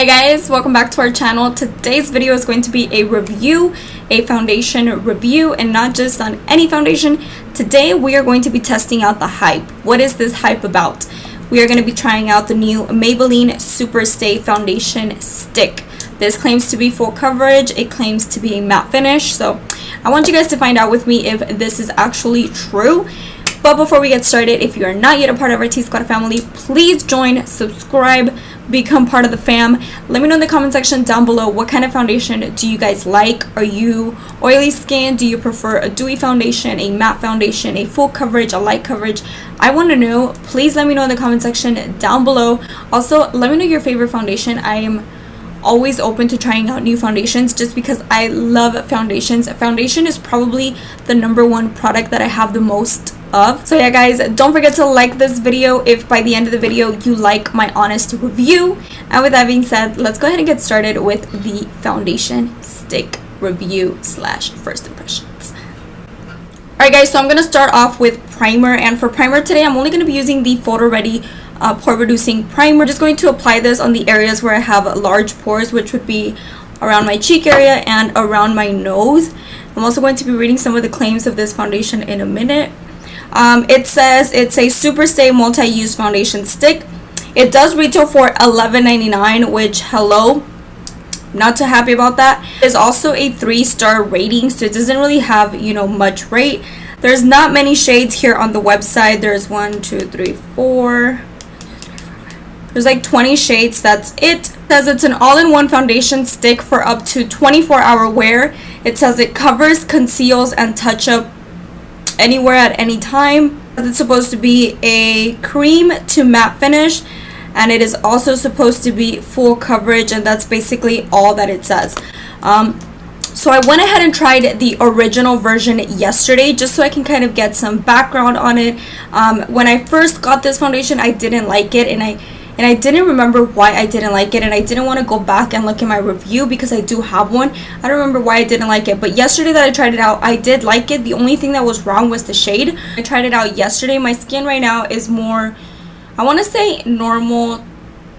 Hi guys, welcome back to our channel. Today's video is going to be a review, a foundation review, and not just on any foundation. Today we are going to be testing out the hype. What is this hype about? We are going to be trying out the new Maybelline Superstay foundation stick. This claims to be full coverage. It claims to be a matte finish. So I want you guys to find out with me if this is actually true. But before we get started, if you are not yet a part of our TSQUAD family, please join, subscribe, become part of the fam. Let me know in the comment section down below what kind of foundation do you guys like. Are you oily skin? Do you prefer a dewy foundation, a matte foundation, a full coverage, a light coverage? I want to know. Please let me know in the comment section down below. Also, let me know your favorite foundation. I am always open to trying out new foundations just because I love foundations. Foundation is probably the #1 product that I have the most of. So yeah guys, don't forget to like this video if by the end of the video you like my honest review. And with that being said, let's go ahead and get started with the foundation stick review slash first impressions. Alright guys, so I'm gonna start off with primer, and for primer today I'm only gonna be using the photo ready pore reducing primer. Just going to apply this on the areas where I have large pores, which would be around my cheek area and around my nose. I'm also going to be reading some of the claims of this foundation in a minute. It says it's a Superstay multi-use foundation stick. It does retail for $11.99, which hello, not too happy about that. There's also a 3-star rating, so it doesn't really have, you know, much rate. There's not many shades here on the website. There's 1, 2, 3, 4. There's like 20 shades. That's it. It says it's an all-in-one foundation stick for up to 24-hour wear. It says it covers, conceals, and touch up anywhere at any time. It's supposed to be a cream to matte finish, and it is also supposed to be full coverage, and that's basically all that it says. So I went ahead and tried the original version yesterday just so I can kind of get some background on it. When I first got this foundation, I didn't like it, and I didn't remember why I didn't like it, and I didn't want to go back and look at my review because I do have one. I don't remember why I didn't like it, but yesterday that I tried it out, I did like it. The only thing that was wrong was the shade. I tried it out yesterday. My skin right now is more, I want to say, normal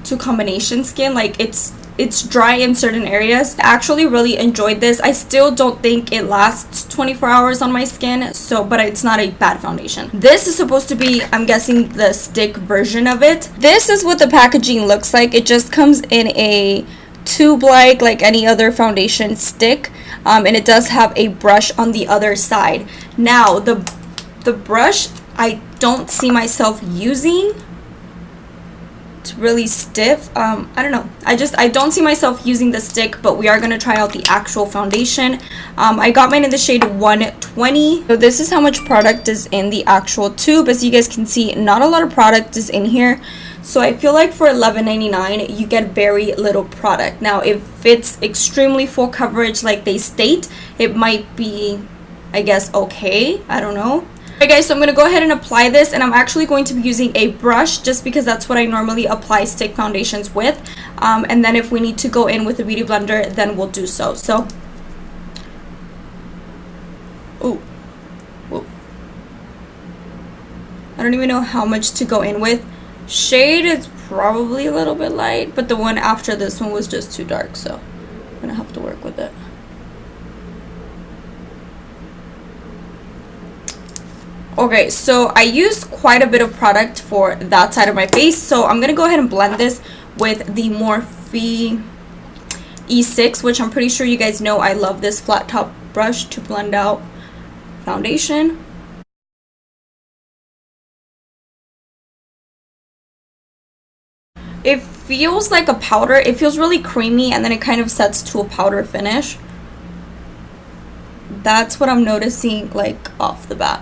to combination skin. Like it's dry in certain areas. I actually really enjoyed this. I still don't think it lasts 24 hours on my skin, so but it's not a bad foundation. This is supposed to be, I'm guessing, the stick version of it. This is what the packaging looks like. It just comes in a tube like any other foundation stick, and it does have a brush on the other side. Now the brush I don't see myself using. It's really stiff. I don't know, I don't see myself using the stick, but we are going to try out the actual foundation. I got mine in the shade 120. So this is how much product is in the actual tube. As you guys can see, not a lot of product is in here, so I feel like for $11.99 you get very little product. Now if it's extremely full coverage like they state, it might be, I guess, okay. I don't know. Alright guys, so I'm going to go ahead and apply this, and I'm actually going to be using a brush just because that's what I normally apply stick foundations with, and then if we need to go in with a beauty blender, then we'll do so. So, ooh. I don't even know how much to go in with. Shade is probably a little bit light, but the one after this one was just too dark, so I'm going to have to work with it. Okay, so I used quite a bit of product for that side of my face, so I'm gonna go ahead and blend this with the Morphe E6, which I'm pretty sure you guys know I love this flat top brush to blend out foundation. It feels like a powder. It feels really creamy, and then it kind of sets to a powder finish. That's what I'm noticing, like, off the bat.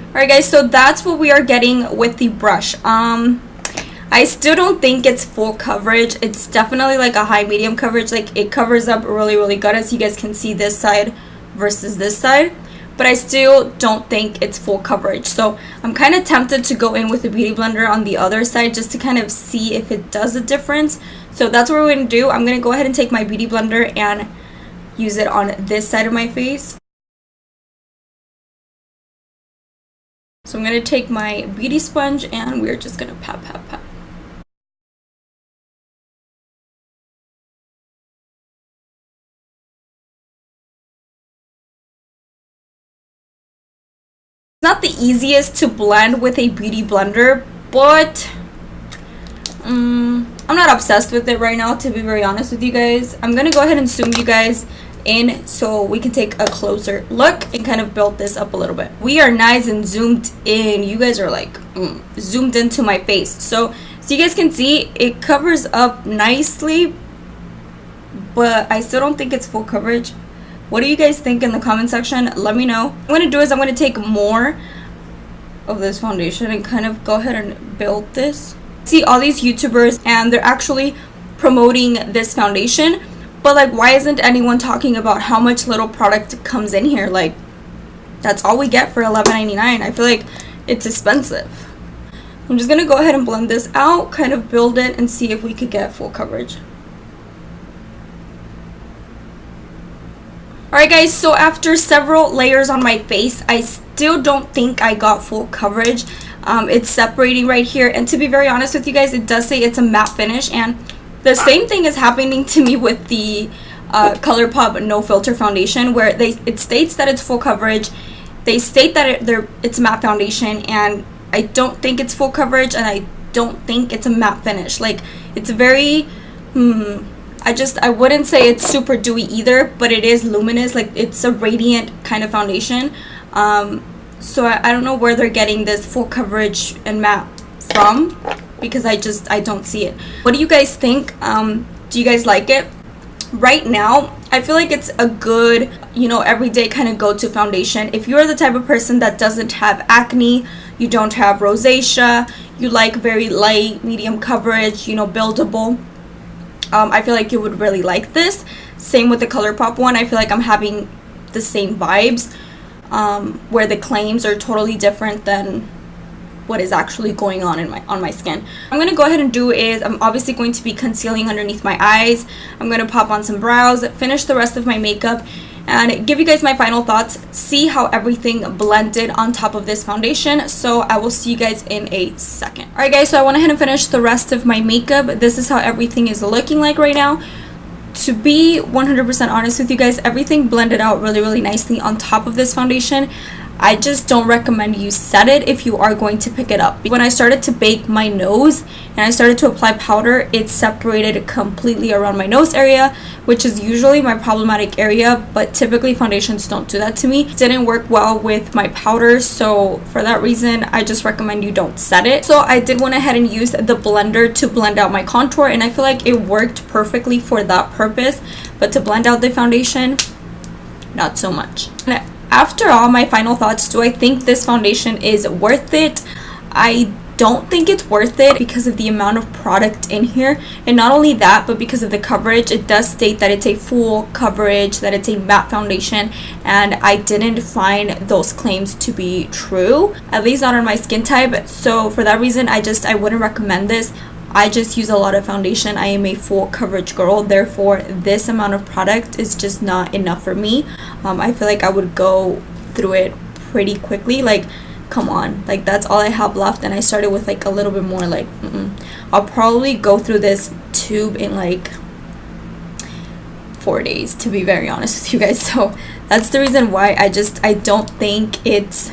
Alright guys, so that's what we are getting with the brush. I still don't think it's full coverage. It's definitely like a high medium coverage. Like it covers up really good, as you guys can see this side versus this side, but I still don't think it's full coverage. So I'm kind of tempted to go in with a beauty blender on the other side just to kind of see if it does a difference. So that's what we're going to do. I'm going to go ahead and take my beauty blender and use it on this side of my face. So I'm going to take my beauty sponge and we're just going to pat. not the easiest to blend with a beauty blender, but I'm not obsessed with it right now, to be very honest with you guys. I'm gonna go ahead and zoom you guys in so we can take a closer look and kind of build this up a little bit. We are nice and zoomed in. You guys are like zoomed into my face, so you guys can see it covers up nicely, but I still don't think it's full coverage. What do you guys think in the comment section? Let me know. What I'm gonna do is I'm gonna take more of this foundation and kind of go ahead and build this. See all these YouTubers and they're actually promoting this foundation, but like, why isn't anyone talking about how much little product comes in here? Like, that's all we get for $11.99. I feel like it's expensive. I'm just gonna go ahead and blend this out, kind of build it, and see if we could get full coverage. Alright guys, so after several layers on my face, I still don't think I got full coverage. It's separating right here, and to be very honest with you guys, it does say it's a matte finish, and the same thing is happening to me with the ColourPop No Filter foundation, where it states that it's full coverage. They state that it's a matte foundation, and I don't think it's full coverage, and I don't think it's a matte finish. Like, it's very I wouldn't say it's super dewy either, but it is luminous. Like, it's a radiant kind of foundation. So I don't know where they're getting this full coverage and matte from, because I don't see it. What do you guys think? Do you guys like it? Right now, I feel like it's a good, everyday kind of go-to foundation. If you're the type of person that doesn't have acne, you don't have rosacea, you like very light, medium coverage, buildable, I feel like you would really like this. Same with the ColourPop one. I feel like I'm having the same vibes, where the claims are totally different than what is actually going on in my skin. I'm gonna go ahead and do is I'm obviously going to be concealing underneath my eyes. I'm gonna pop on some brows, finish the rest of my makeup, and give you guys my final thoughts, see how everything blended on top of this foundation. So I will see you guys in a second. Alright guys, so I went ahead and finished the rest of my makeup. This is how everything is looking like right now. To be 100% honest with you guys, everything blended out really, really nicely on top of this foundation. I just don't recommend you set it if you are going to pick it up. When I started to bake my nose and I started to apply powder, it separated completely around my nose area, which is usually my problematic area, but typically foundations don't do that to me. It didn't work well with my powder, so for that reason, I just recommend you don't set it. So I did went ahead and use the blender to blend out my contour, and I feel like it worked perfectly for that purpose, but to blend out the foundation, not so much. After all, my final thoughts, do I think this foundation is worth it? I don't think it's worth it because of the amount of product in here, and not only that, but because of the coverage. It does state that it's a full coverage, that it's a matte foundation, and I didn't find those claims to be true, at least not on my skin type. So for that reason, I wouldn't recommend this. I just use a lot of foundation. I am a full coverage girl, therefore this amount of product is just not enough for me. I feel like I would go through it pretty quickly. Like, come on, like, that's all I have left, and I started with like a little bit more. Like, I'll probably go through this tube in like 4 days, to be very honest with you guys. So that's the reason why I don't think it's,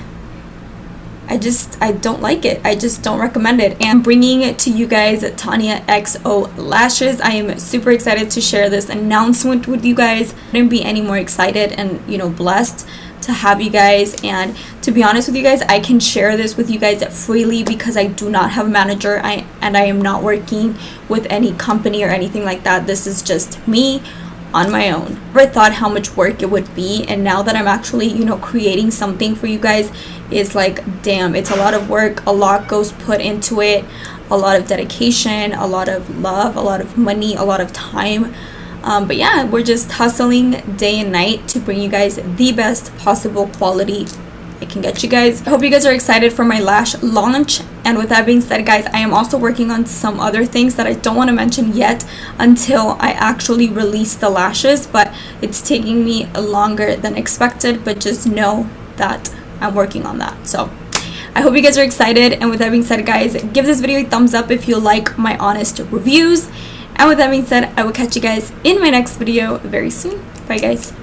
I don't like it. I just don't recommend it. And bringing it to you guys, Taniaxo lashes. I am super excited to share this announcement with you guys. I couldn't be any more excited and blessed to have you guys. And to be honest with you guys, I can share this with you guys freely because I do not have a manager, and I am not working with any company or anything like that. This is just me on my own. I thought how much work it would be, and now that I'm actually creating something for you guys, is like, damn, it's a lot of work, a lot goes put into it, a lot of dedication, a lot of love, a lot of money, a lot of time. But yeah, we're just hustling day and night to bring you guys the best possible quality I can get you guys. I hope you guys are excited for my lash launch. And with that being said, guys, I am also working on some other things that I don't want to mention yet until I actually release the lashes, but it's taking me longer than expected. But just know that I'm working on that. So I hope you guys are excited. And with that being said, guys, give this video a thumbs up if you like my honest reviews. And with that being said, I will catch you guys in my next video very soon. Bye, guys.